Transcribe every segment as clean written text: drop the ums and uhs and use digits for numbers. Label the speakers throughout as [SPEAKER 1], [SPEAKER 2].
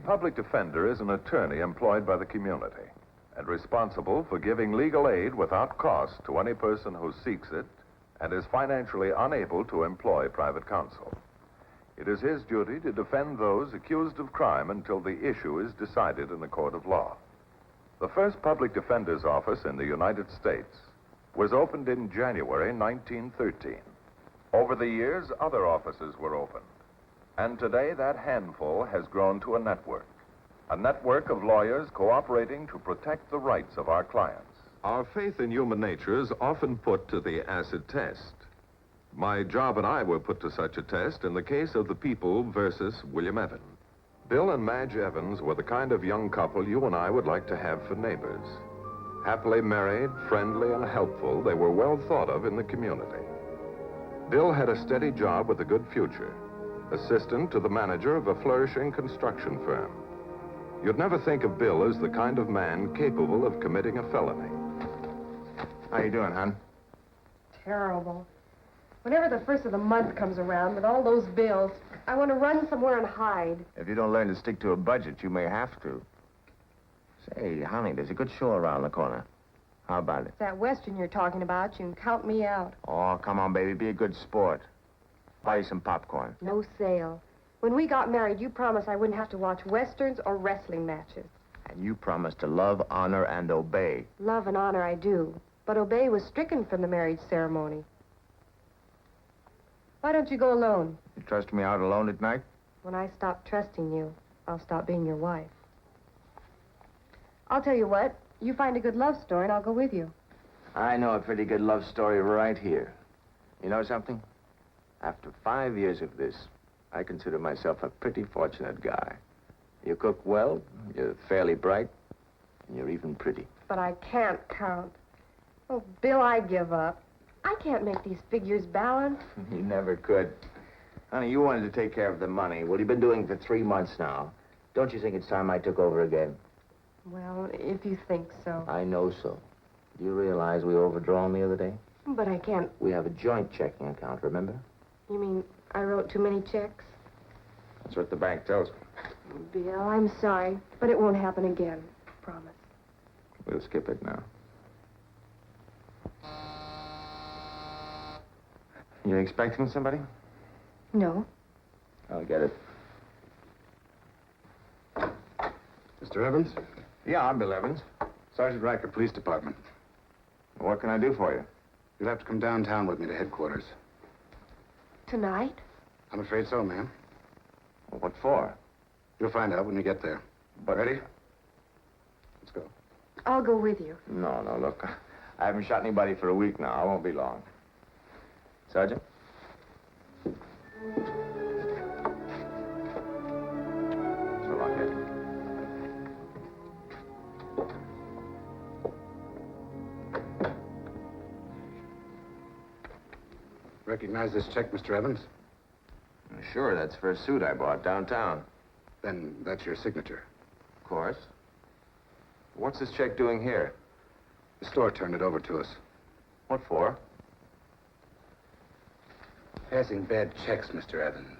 [SPEAKER 1] public defender is an attorney employed by the community and responsible for giving legal aid without cost to any person who seeks it and is financially unable to employ private counsel. It is his duty to defend those accused of crime until the issue is decided in the court of law. The first public defender's office in the United States was opened in January 1913. Over the years, other offices were opened. And today, that handful has grown to a network of lawyers cooperating to protect the rights of our clients. Our faith in human nature is often put to the acid test. My job and I were put to such a test in the case of the People versus William Evans. Bill and Madge Evans were the kind of young couple you and I would like to have for neighbors. Happily married, friendly, and helpful, they were well thought of in the community. Bill had a steady job with a good future, assistant to the manager of a flourishing construction firm. You'd never think of Bill as the kind of man capable of committing a felony.
[SPEAKER 2] How you doing, hon?
[SPEAKER 3] Terrible. Whenever the first of the month comes around with all those bills, I want to run somewhere and hide.
[SPEAKER 2] If you don't learn to stick to a budget, you may have to. Say, honey, there's a good show around the corner. How about it?
[SPEAKER 3] It's that Western you're talking about. You can count me out.
[SPEAKER 2] Oh, come on, baby. Be a good sport. Buy you some popcorn.
[SPEAKER 3] No sale. When we got married, you promised I wouldn't have to watch Westerns or wrestling matches.
[SPEAKER 2] And you promised to love, honor, and obey.
[SPEAKER 3] Love and honor I do, but obey was stricken from the marriage ceremony. Why don't you go alone?
[SPEAKER 2] You trust me out alone at night?
[SPEAKER 3] When I stop trusting you, I'll stop being your wife. I'll tell you what, you find a good love story and I'll go with you.
[SPEAKER 2] I know a pretty good love story right here. You know something? After 5 years of this, I consider myself a pretty fortunate guy. You cook well, you're fairly bright, and you're even pretty.
[SPEAKER 3] But I can't count. Oh, Bill, I give up. I can't make these figures balance.
[SPEAKER 2] You never could. Honey, you wanted to take care of the money. Well, you've been doing it for 3 months now. Don't you think it's time I took over again?
[SPEAKER 3] Well, if you think so.
[SPEAKER 2] I know so. Do you realize we overdrawn the other day?
[SPEAKER 3] But I can't.
[SPEAKER 2] We have a joint checking account, remember?
[SPEAKER 3] You mean I wrote too many checks?
[SPEAKER 2] That's what the bank tells me.
[SPEAKER 3] Bill, I'm sorry, but it won't happen again. Promise.
[SPEAKER 2] We'll skip it now. You expecting somebody?
[SPEAKER 3] No.
[SPEAKER 2] I'll get it.
[SPEAKER 4] Mr. Evans?
[SPEAKER 2] Yeah, I'm Bill Evans.
[SPEAKER 4] Sergeant Riker, Police Department.
[SPEAKER 2] What can I do for you?
[SPEAKER 4] You'll have to come downtown with me to headquarters.
[SPEAKER 3] Tonight?
[SPEAKER 4] I'm afraid so, ma'am.
[SPEAKER 2] Well, what for?
[SPEAKER 4] You'll find out when you get there.
[SPEAKER 2] But...
[SPEAKER 4] Ready? Let's go.
[SPEAKER 3] I'll go with you.
[SPEAKER 2] No, look. I haven't shot anybody for a week now. I won't be long. Sergeant? So long, kid.
[SPEAKER 4] Recognize this check, Mr. Evans?
[SPEAKER 2] Sure, that's for a suit I bought downtown.
[SPEAKER 4] Then that's your signature.
[SPEAKER 2] Of course. What's this check doing here?
[SPEAKER 4] The store turned it over to us.
[SPEAKER 2] What for?
[SPEAKER 4] Passing bad checks, Mr. Evans,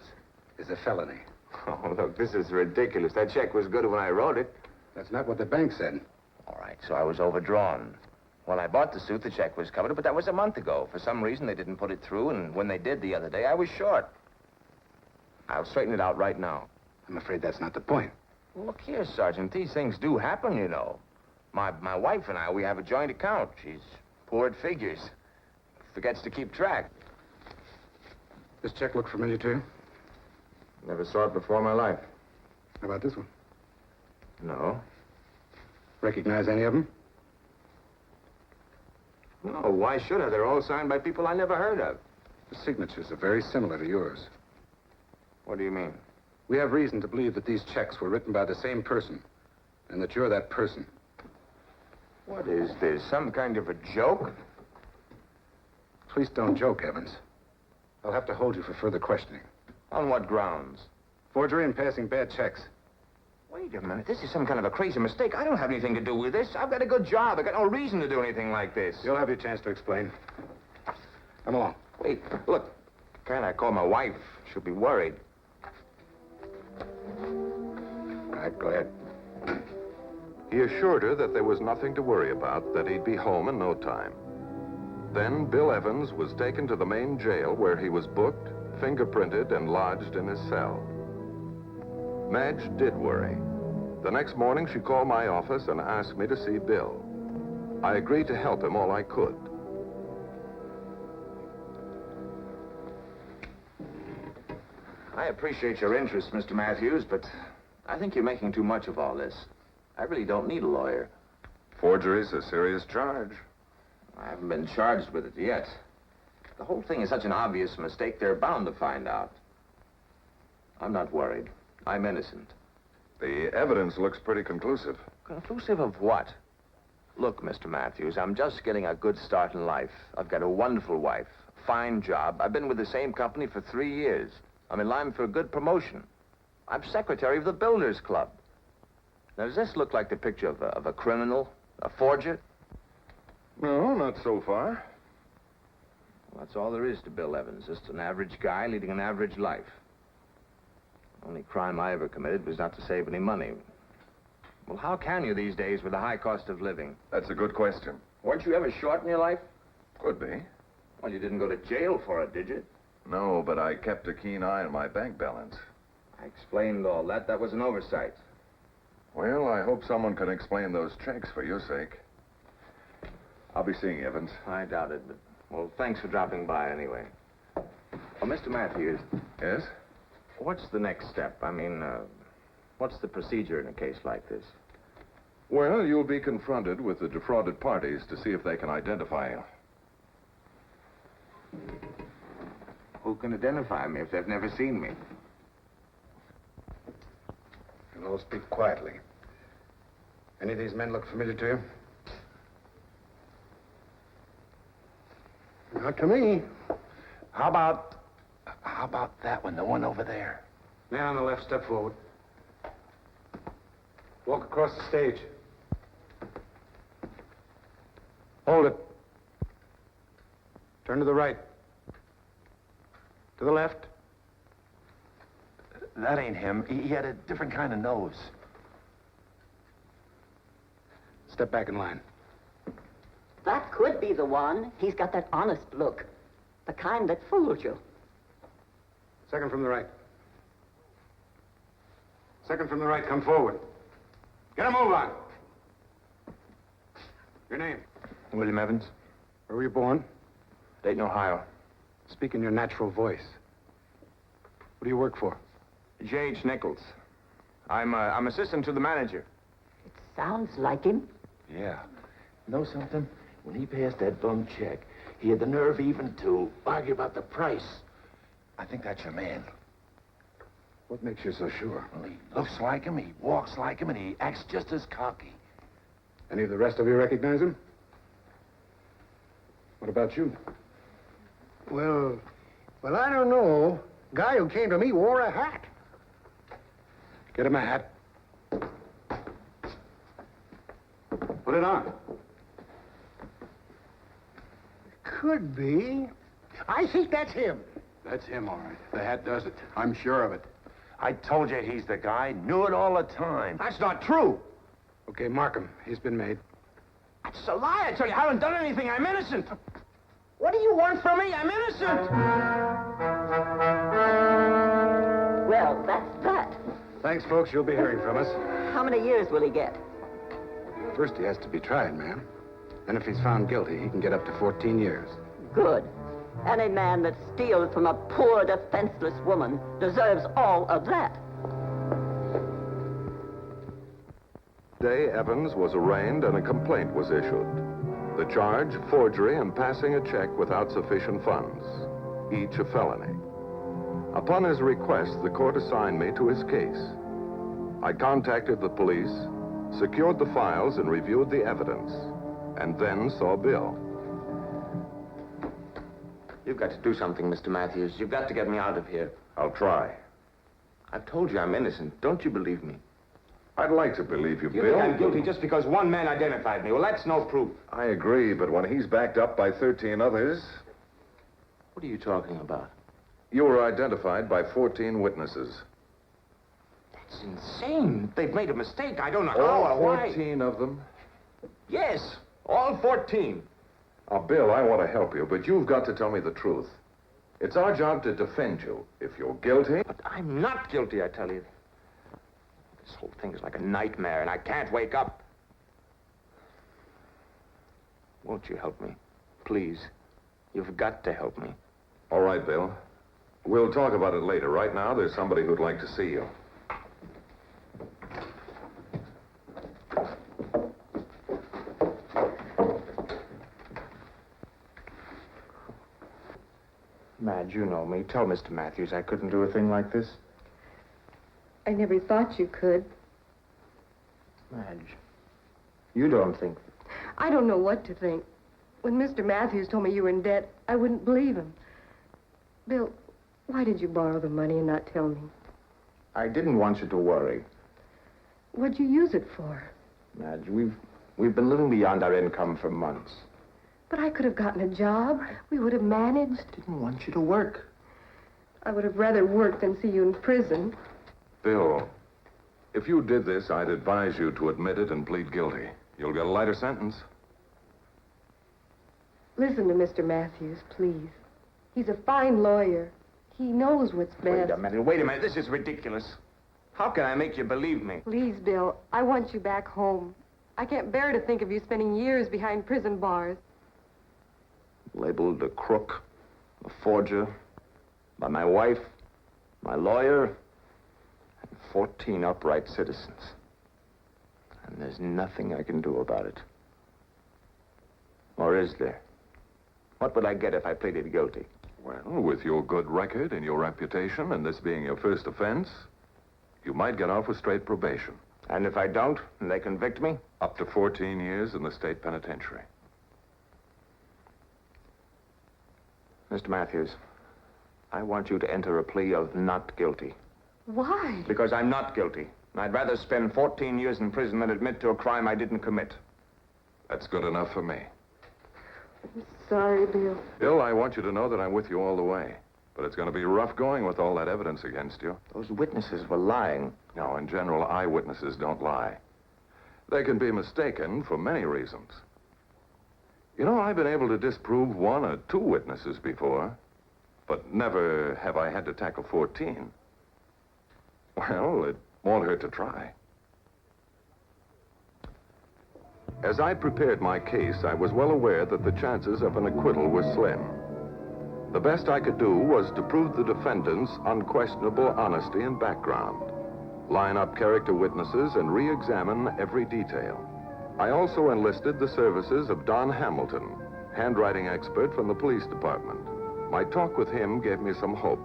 [SPEAKER 4] is a felony.
[SPEAKER 2] Oh, look, this is ridiculous. That check was good when I wrote it.
[SPEAKER 4] That's not what the bank said.
[SPEAKER 2] All right, so I was overdrawn. When I bought the suit, the check was covered, but that was a month ago. For some reason, they didn't put it through, and when they did the other day, I was short. I'll straighten it out right now.
[SPEAKER 4] I'm afraid that's not the point.
[SPEAKER 2] Well, look here, Sergeant. These things do happen, you know. My wife and I, we have a joint account. She's poor at figures. Forgets to keep track.
[SPEAKER 4] This check look familiar to you?
[SPEAKER 2] Never saw it before in my life.
[SPEAKER 4] How about this one?
[SPEAKER 2] No.
[SPEAKER 4] Recognize any of them?
[SPEAKER 2] No, why should I? They're all signed by people I never heard of.
[SPEAKER 4] The signatures are very similar to yours.
[SPEAKER 2] What do you mean?
[SPEAKER 4] We have reason to believe that these checks were written by the same person, and that you're that person.
[SPEAKER 2] What is this? Some kind of a joke?
[SPEAKER 4] Please don't joke, Evans. I'll have to hold you for further questioning.
[SPEAKER 2] On what grounds?
[SPEAKER 4] Forgery and passing bad checks.
[SPEAKER 2] Wait a minute. This is some kind of a crazy mistake. I don't have anything to do with this. I've got a good job. I've got no reason to do anything like this.
[SPEAKER 4] You'll have your chance to explain. Come along.
[SPEAKER 2] Wait, look. Can't I call my wife? She'll be worried.
[SPEAKER 4] All right, go ahead.
[SPEAKER 1] He assured her that there was nothing to worry about, that he'd be home in no time. Then Bill Evans was taken to the main jail where he was booked, fingerprinted, and lodged in his cell. Madge did worry. The next morning, she called my office and asked me to see Bill. I agreed to help him all I could.
[SPEAKER 2] I appreciate your interest, Mr. Matthews, but I think you're making too much of all this. I really don't need a lawyer.
[SPEAKER 1] Forgery's a serious charge.
[SPEAKER 2] I haven't been charged with it yet. The whole thing is such an obvious mistake, they're bound to find out. I'm not worried. I'm innocent.
[SPEAKER 1] The evidence looks pretty conclusive.
[SPEAKER 2] Conclusive of what? Look, Mr. Matthews, I'm just getting a good start in life. I've got a wonderful wife, fine job. I've been with the same company for 3 years. I'm in line for a good promotion. I'm secretary of the Builders Club. Now, does this look like the picture of a criminal, a forger?
[SPEAKER 1] No, not so far.
[SPEAKER 2] Well, that's all there is to Bill Evans. Just an average guy leading an average life. The only crime I ever committed was not to save any money. Well, how can you these days with the high cost of living?
[SPEAKER 1] That's a good question.
[SPEAKER 2] Weren't you ever short in your life?
[SPEAKER 1] Could be.
[SPEAKER 2] Well, you didn't go to jail for it, did you?
[SPEAKER 1] No, but I kept a keen eye on my bank balance.
[SPEAKER 2] I explained all that. That was an oversight.
[SPEAKER 1] Well, I hope someone can explain those checks for your sake. I'll be seeing you, Evans.
[SPEAKER 2] I doubt it, but, well, thanks for dropping by anyway. Oh, Mr. Matthews,
[SPEAKER 1] Yes?
[SPEAKER 2] what's the next step? I mean, what's the procedure in a case like this?
[SPEAKER 1] Well, you'll be confronted with the defrauded parties to see if they can identify you.
[SPEAKER 2] Who can identify me if they've never seen me?
[SPEAKER 4] You'll all speak quietly. Any of these men look familiar to you?
[SPEAKER 5] Not to me.
[SPEAKER 4] How about that one, the one over there? Man on the left, step forward. Walk across the stage. Hold it. Turn to the right. To the left.
[SPEAKER 6] That ain't him. He had a different kind of nose.
[SPEAKER 4] Step back in line.
[SPEAKER 7] That could be the one. He's got that honest look. The kind that fooled you.
[SPEAKER 4] Second from the right. Second from the right, come forward. Get a move on. Your name?
[SPEAKER 2] William Evans,
[SPEAKER 4] Where were you born?
[SPEAKER 2] Dayton, Ohio.
[SPEAKER 4] Speak in your natural voice. What do you work for?
[SPEAKER 2] J.H. Nichols. I'm assistant to the manager.
[SPEAKER 7] It sounds like him.
[SPEAKER 6] Yeah. Know something? When he passed that bum check, he had the nerve even to argue about the price. I think that's your man.
[SPEAKER 4] What makes you so sure?
[SPEAKER 6] Well, he looks like him, he walks like him, and he acts just as cocky.
[SPEAKER 4] Any of the rest of you recognize him? What about you?
[SPEAKER 5] Well, I don't know. Guy who came to me wore a hat.
[SPEAKER 4] Get him a hat. Put it on.
[SPEAKER 5] Could be. I think that's him.
[SPEAKER 4] That's him, all right. The hat does it. I'm sure of it.
[SPEAKER 6] I told you he's the guy. Knew it all the time.
[SPEAKER 5] That's not true.
[SPEAKER 4] Okay, mark him. He's been made.
[SPEAKER 2] That's a lie. I tell you, I haven't done anything. I'm innocent.
[SPEAKER 5] What do you want from me? I'm innocent.
[SPEAKER 7] Well, that's that.
[SPEAKER 4] Thanks, folks. You'll be hearing from us.
[SPEAKER 7] How many years will he get?
[SPEAKER 4] First, he has to be tried, ma'am. Then if he's found guilty, he can get up to 14 years.
[SPEAKER 7] Good. Any man that steals from a poor, defenseless woman deserves all of that.
[SPEAKER 1] Day Evans was arraigned and a complaint was issued. The charge, forgery and passing a check without sufficient funds, each a felony. Upon his request, the court assigned me to his case. I contacted the police, secured the files and reviewed the evidence, and then saw Bill.
[SPEAKER 2] You've got to do something, Mr. Matthews. You've got to get me out of here.
[SPEAKER 1] I'll try.
[SPEAKER 2] I've told you I'm innocent. Don't you believe me?
[SPEAKER 1] I'd like to believe you,
[SPEAKER 2] You
[SPEAKER 1] Bill.
[SPEAKER 2] think I'm guilty just because one man identified me. Well, that's no proof.
[SPEAKER 1] I agree, but when he's backed up by 13 others,
[SPEAKER 2] What are you talking about?
[SPEAKER 1] you were identified by 14 witnesses.
[SPEAKER 7] That's
[SPEAKER 2] It's insane. They've made a mistake. I don't know how
[SPEAKER 1] All
[SPEAKER 2] or why.
[SPEAKER 1] 14 of them?
[SPEAKER 2] Yes, all 14.
[SPEAKER 1] Bill, I want to help you, but you've got to tell me the truth. It's our job to defend you. If you're guilty...
[SPEAKER 2] But I'm not guilty, I tell you. This whole thing is like a nightmare, and I can't wake up. Won't you help me? Please. You've got to help me.
[SPEAKER 1] All right, Bill. We'll talk about it later. Right now, there's somebody who'd like to see you.
[SPEAKER 2] Madge, you know me. Tell Mr. Matthews I couldn't do a thing like this.
[SPEAKER 3] I never thought you could.
[SPEAKER 2] Madge, you don't think...
[SPEAKER 3] I don't know what to think. When Mr. Matthews told me you were in debt, I wouldn't believe him. Bill, why did you borrow the money and not tell me?
[SPEAKER 2] I didn't want you to worry.
[SPEAKER 3] What'd you use it for?
[SPEAKER 2] Madge, we've been living beyond our income for months.
[SPEAKER 3] But I could have gotten a job. We would have managed.
[SPEAKER 2] I didn't want you to work.
[SPEAKER 3] I would have rather worked than see you in prison.
[SPEAKER 1] Bill, if you did this, I'd advise you to admit it and plead guilty. You'll get a lighter sentence.
[SPEAKER 3] Listen to Mr. Matthews, please. He's a fine lawyer. He knows what's best.
[SPEAKER 2] Wait a minute. This is ridiculous. How can I make you believe me?
[SPEAKER 3] Please, Bill, I want you back home. I can't bear to think of you spending years behind prison bars.
[SPEAKER 2] Labeled a crook, a forger, by my wife, my lawyer, and 14 upright citizens. And there's nothing I can do about it. Or is there? What would I get if I pleaded guilty?
[SPEAKER 1] Well, with your good record and your reputation, and this being your first offense, you might get off with straight probation.
[SPEAKER 2] And if I don't, and they convict me?
[SPEAKER 1] Up to 14 years in the state penitentiary.
[SPEAKER 2] Mr. Matthews, I want you to enter a plea of not guilty.
[SPEAKER 3] Why?
[SPEAKER 2] Because I'm not guilty. I'd rather spend 14 years in prison than admit to a crime I didn't commit.
[SPEAKER 1] That's good enough for me.
[SPEAKER 3] I'm sorry, Bill.
[SPEAKER 1] Bill, I want you to know that I'm with you all the way. But it's going to be rough going with all that evidence against you.
[SPEAKER 2] Those witnesses were lying.
[SPEAKER 1] No, in general, eyewitnesses don't lie. They can be mistaken for many reasons. You know, I've been able to disprove 1 or 2 witnesses before, but never have I had to tackle 14. Well, it won't hurt to try. As I prepared my case, I was well aware that the chances of an acquittal were slim. The best I could do was to prove the defendant's unquestionable honesty and background, line up character witnesses, and re-examine every detail. I also enlisted the services of Don Hamilton, handwriting expert from the police department. My talk with him gave me some hope.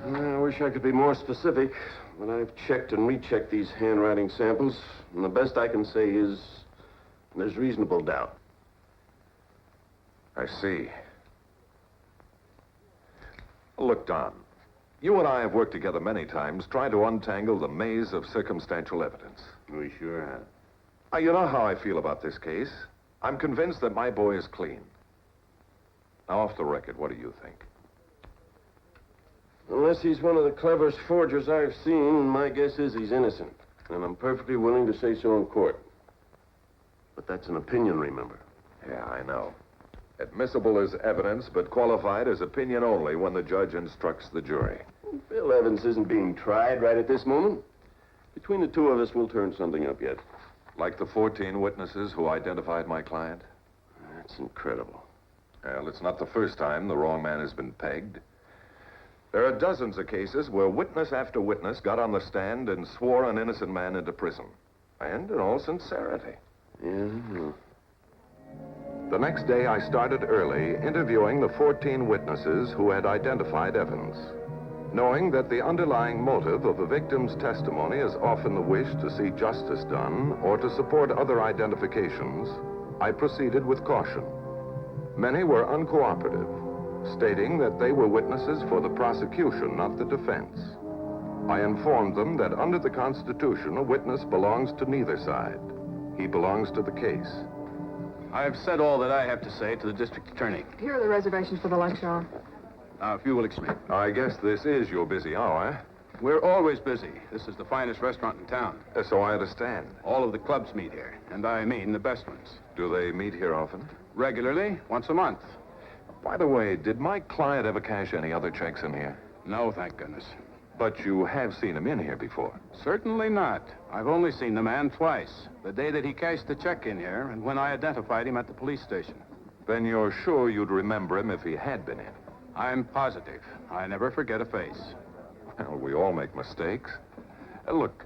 [SPEAKER 6] I wish I could be more specific, but I've checked and rechecked these handwriting samples, and the best I can say is there's reasonable doubt.
[SPEAKER 1] I see. Look, Don, you and I have worked together many times trying to untangle the maze of circumstantial evidence.
[SPEAKER 6] We sure have.
[SPEAKER 1] You know how I feel about this case. I'm convinced that my boy is clean. Now, off the record, what do you think?
[SPEAKER 6] Unless he's one of the cleverest forgers I've seen, my guess is he's innocent. And I'm perfectly willing to say so in court. But that's an opinion, remember?
[SPEAKER 1] Yeah, I know. Admissible as evidence, but qualified as opinion only when the judge instructs the jury.
[SPEAKER 6] Bill Evans isn't being tried right at this moment. Between the two of us, we'll turn something up yet.
[SPEAKER 1] Like the 14 witnesses who identified my client?
[SPEAKER 6] That's incredible.
[SPEAKER 1] Well, it's not the first time the wrong man has been pegged. There are dozens of cases where witness after witness got on the stand and swore an innocent man into prison. And in all sincerity.
[SPEAKER 6] Yeah.
[SPEAKER 1] The next day, I started early, interviewing the 14 witnesses who had identified Evans. Knowing that the underlying motive of a victim's testimony is often the wish to see justice done or to support other identifications, I proceeded with caution. Many were uncooperative, stating that they were witnesses for the prosecution, not the defense. I informed them that under the Constitution, a witness belongs to neither side. He belongs to the case.
[SPEAKER 8] I've said all that I have to say to the district attorney.
[SPEAKER 9] Here are the reservations for the lunch hour.
[SPEAKER 8] Now, if you will excuse me.
[SPEAKER 1] I guess this is your busy hour.
[SPEAKER 8] We're always busy. This is the finest restaurant in town.
[SPEAKER 1] So I understand.
[SPEAKER 8] All of the clubs meet here, and I mean the best ones.
[SPEAKER 1] Do they meet here often?
[SPEAKER 8] Regularly, once a month.
[SPEAKER 1] By the way, did my client ever cash any other checks in here?
[SPEAKER 8] No, thank goodness.
[SPEAKER 1] But you have seen him in here before.
[SPEAKER 8] Certainly not. I've only seen the man twice. The day that he cashed the check in here, and when I identified him at the police station.
[SPEAKER 1] Then you're sure you'd remember him if he had been in?
[SPEAKER 8] I'm positive. I never forget a face.
[SPEAKER 1] Well, we all make mistakes. Look,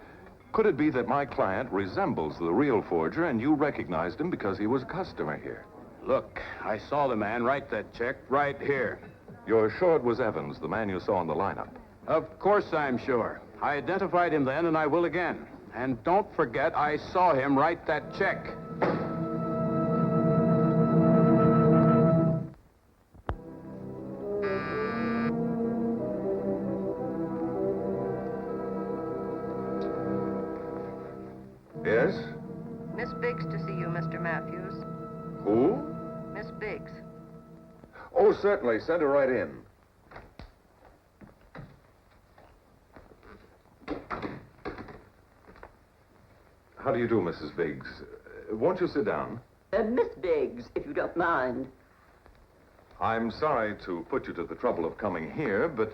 [SPEAKER 1] could it be that my client resembles the real forger and you recognized him because he was a customer here?
[SPEAKER 8] Look, I saw the man write that check right here.
[SPEAKER 1] You're sure it was Evans, the man you saw in the lineup?
[SPEAKER 8] Of course I'm sure. I identified him then, and I will again. And don't forget, I saw him write that check.
[SPEAKER 1] Yes?
[SPEAKER 9] Miss Biggs to see you, Mr. Matthews.
[SPEAKER 1] Who?
[SPEAKER 9] Miss Biggs.
[SPEAKER 1] Oh, certainly. Send her right in. How do you do, Mrs. Biggs? Won't you sit down?
[SPEAKER 7] Miss Biggs, if you don't mind.
[SPEAKER 1] I'm sorry to put you to the trouble of coming here, but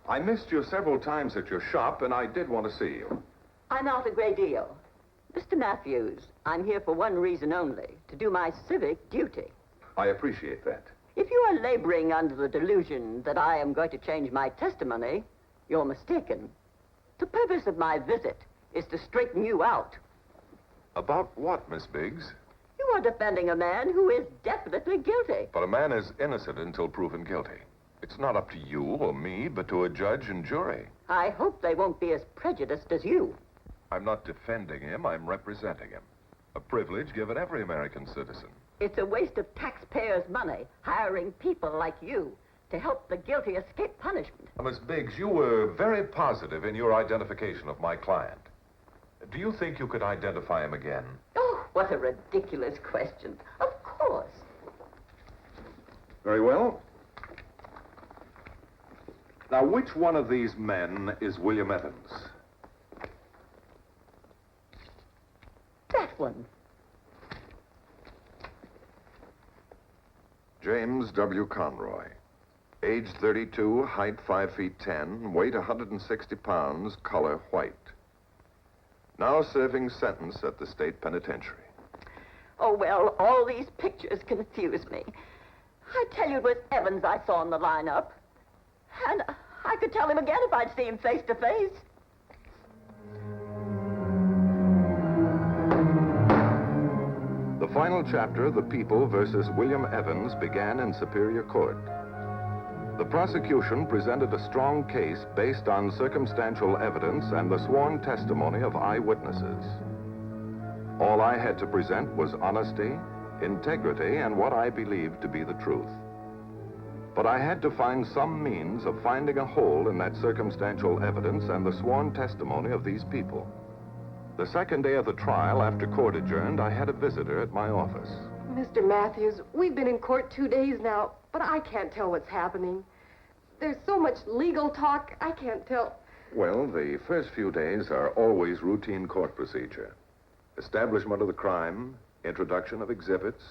[SPEAKER 1] I missed you several times at your shop, and I did want to see you.
[SPEAKER 7] I'm out a great deal. Mr. Matthews, I'm here for one reason only, to do my civic duty.
[SPEAKER 1] I appreciate that.
[SPEAKER 7] If you are laboring under the delusion that I am going to change my testimony, you're mistaken. The purpose of my visit is to straighten you out.
[SPEAKER 1] About what, Miss Biggs?
[SPEAKER 7] You are defending a man who is definitely guilty.
[SPEAKER 1] But a man is innocent until proven guilty. It's not up to you or me, but to a judge and jury.
[SPEAKER 7] I hope they won't be as prejudiced as you.
[SPEAKER 1] I'm not defending him, I'm representing him. A privilege given every American citizen.
[SPEAKER 7] It's a waste of taxpayers' money hiring people like you to help the guilty escape punishment.
[SPEAKER 1] Miss Biggs, you were very positive in your identification of my client. Do you think you could identify him again?
[SPEAKER 7] Oh, what a ridiculous question. Of course.
[SPEAKER 1] Very well. Now, which one of these men is William Evans?
[SPEAKER 7] That one.
[SPEAKER 1] James W. Conroy. Age 32, height 5 feet 10, weight 160 pounds, color white. Now serving sentence at the state penitentiary.
[SPEAKER 7] Oh, well, all these pictures confuse me. I tell you, it was Evans I saw in the lineup. And I could tell him again if I'd see him face to face.
[SPEAKER 1] The final chapter, The People versus William Evans, began in Superior Court. The prosecution presented a strong case based on circumstantial evidence and the sworn testimony of eyewitnesses. All I had to present was honesty, integrity, and what I believed to be the truth. But I had to find some means of finding a hole in that circumstantial evidence and the sworn testimony of these people. The second day of the trial, after court adjourned, I had a visitor at my office.
[SPEAKER 3] Mr. Matthews, we've been in court 2 days now, but I can't tell what's happening. There's so much legal talk, I can't tell.
[SPEAKER 1] Well, the first few days are always routine court procedure. Establishment of the crime, introduction of exhibits,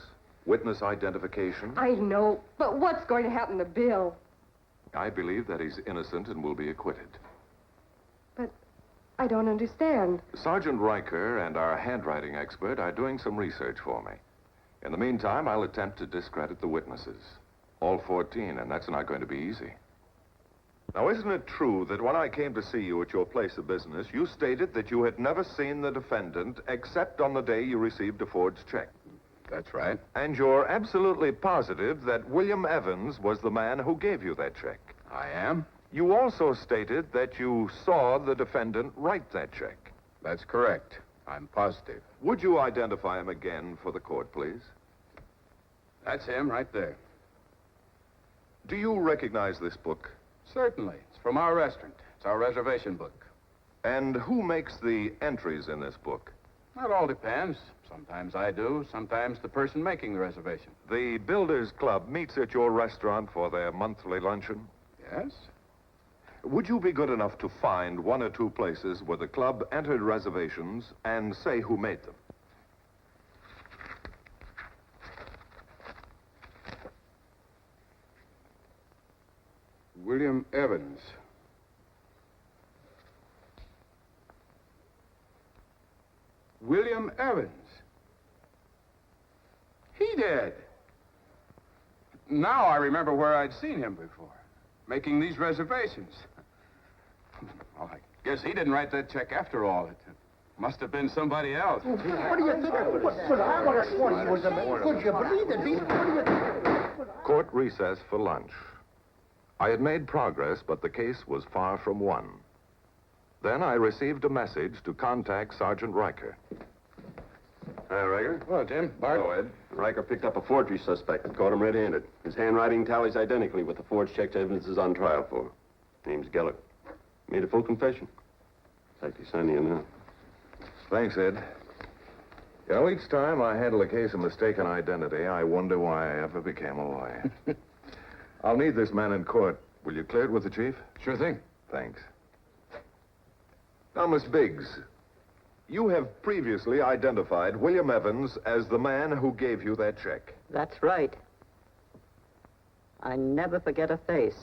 [SPEAKER 1] witness identification.
[SPEAKER 3] I know, but what's going to happen to Bill?
[SPEAKER 1] I believe that he's innocent and will be acquitted.
[SPEAKER 3] But I don't understand.
[SPEAKER 1] Sergeant Riker and our handwriting expert are doing some research for me. In the meantime, I'll attempt to discredit the witnesses. All 14, and that's not going to be easy. Now, isn't it true that when I came to see you at your place of business, you stated that you had never seen the defendant except on the day you received a forged check?
[SPEAKER 8] That's right.
[SPEAKER 1] And you're absolutely positive that William Evans was the man who gave you that check?
[SPEAKER 8] I am.
[SPEAKER 1] You also stated that you saw the defendant write that check.
[SPEAKER 8] That's correct. I'm positive.
[SPEAKER 1] Would you identify him again for the court, please?
[SPEAKER 8] That's him right there.
[SPEAKER 1] Do you recognize this book?
[SPEAKER 8] Certainly. It's from our restaurant. It's our reservation book.
[SPEAKER 1] And who makes the entries in this book?
[SPEAKER 8] That all depends. Sometimes I do, sometimes the person making the reservation.
[SPEAKER 1] The Builders Club meets at your restaurant for their monthly luncheon?
[SPEAKER 8] Yes?
[SPEAKER 1] Would you be good enough to find one or two places where the club entered reservations and say who made them?
[SPEAKER 8] William Evans. William Evans. He did. Now I remember where I'd seen him before, making these reservations. Well, I guess he didn't write that check after all. It must have been somebody else.
[SPEAKER 5] What do you think? But I would have sworn he was a man. Could you believe it, Beaver? What do you think?
[SPEAKER 1] Court recess for lunch. I had made progress, but the case was far from won. Then I received a message to contact Sergeant Riker.
[SPEAKER 6] Hi, Riker.
[SPEAKER 8] Hello, Tim. Bart.
[SPEAKER 6] Hello, Ed. Riker picked up a forgery suspect and caught him red-handed. His handwriting tallies identically with the forged check Evans is on trial for. Name's Geller. Made a full confession. In fact, he's signing it now.
[SPEAKER 1] Thanks, Ed. You know, each time I handle a case of mistaken identity, I wonder why I ever became a lawyer. I'll need this man in court. Will you clear it with the chief?
[SPEAKER 8] Sure thing.
[SPEAKER 1] Thanks. Now, Miss Biggs, you have previously identified William Evans as the man who gave you that check.
[SPEAKER 7] That's right. I never forget a face.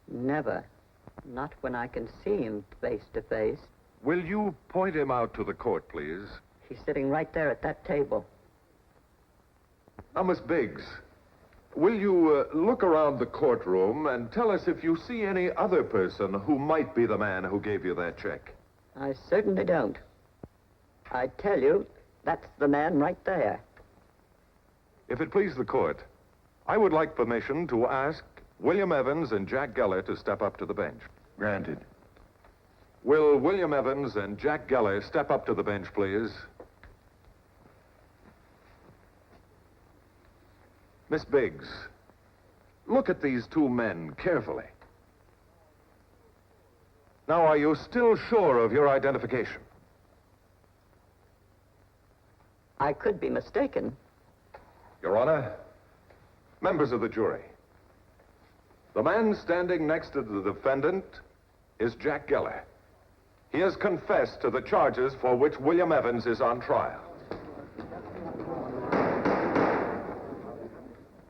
[SPEAKER 7] Never. Not when I can see him face to face.
[SPEAKER 1] Will you point him out to the court, please?
[SPEAKER 7] He's sitting right there at that table.
[SPEAKER 1] Now, Miss Biggs, will you look around the courtroom and tell us if you see any other person who might be the man who gave you that check?
[SPEAKER 7] I certainly don't. I tell you, that's the man right there.
[SPEAKER 1] If it please the court, I would like permission to ask William Evans and Jack Geller to step up to the bench.
[SPEAKER 2] Granted.
[SPEAKER 1] Will William Evans and Jack Geller step up to the bench, please? Miss Biggs, look at these two men carefully. Now, are you still sure of your identification?
[SPEAKER 7] I could be mistaken.
[SPEAKER 1] Your Honor, members of the jury, the man standing next to the defendant is Jack Geller. He has confessed to the charges for which William Evans is on trial.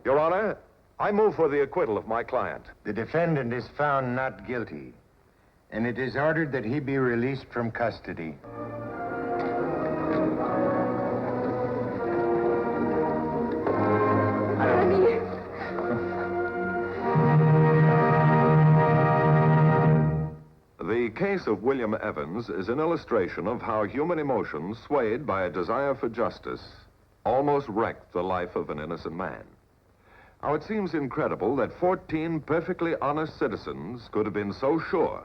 [SPEAKER 1] Your Honor, I move for the acquittal of my client.
[SPEAKER 10] The defendant is found not guilty, and it is ordered that he be released from custody.
[SPEAKER 1] The case of William Evans is an illustration of how human emotions, swayed by a desire for justice, almost wrecked the life of an innocent man. Now, it seems incredible that 14 perfectly honest citizens could have been so sure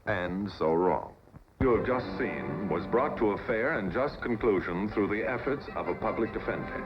[SPEAKER 1] and so wrong. You have just seen was brought to a fair and just conclusion through the efforts of a public defender.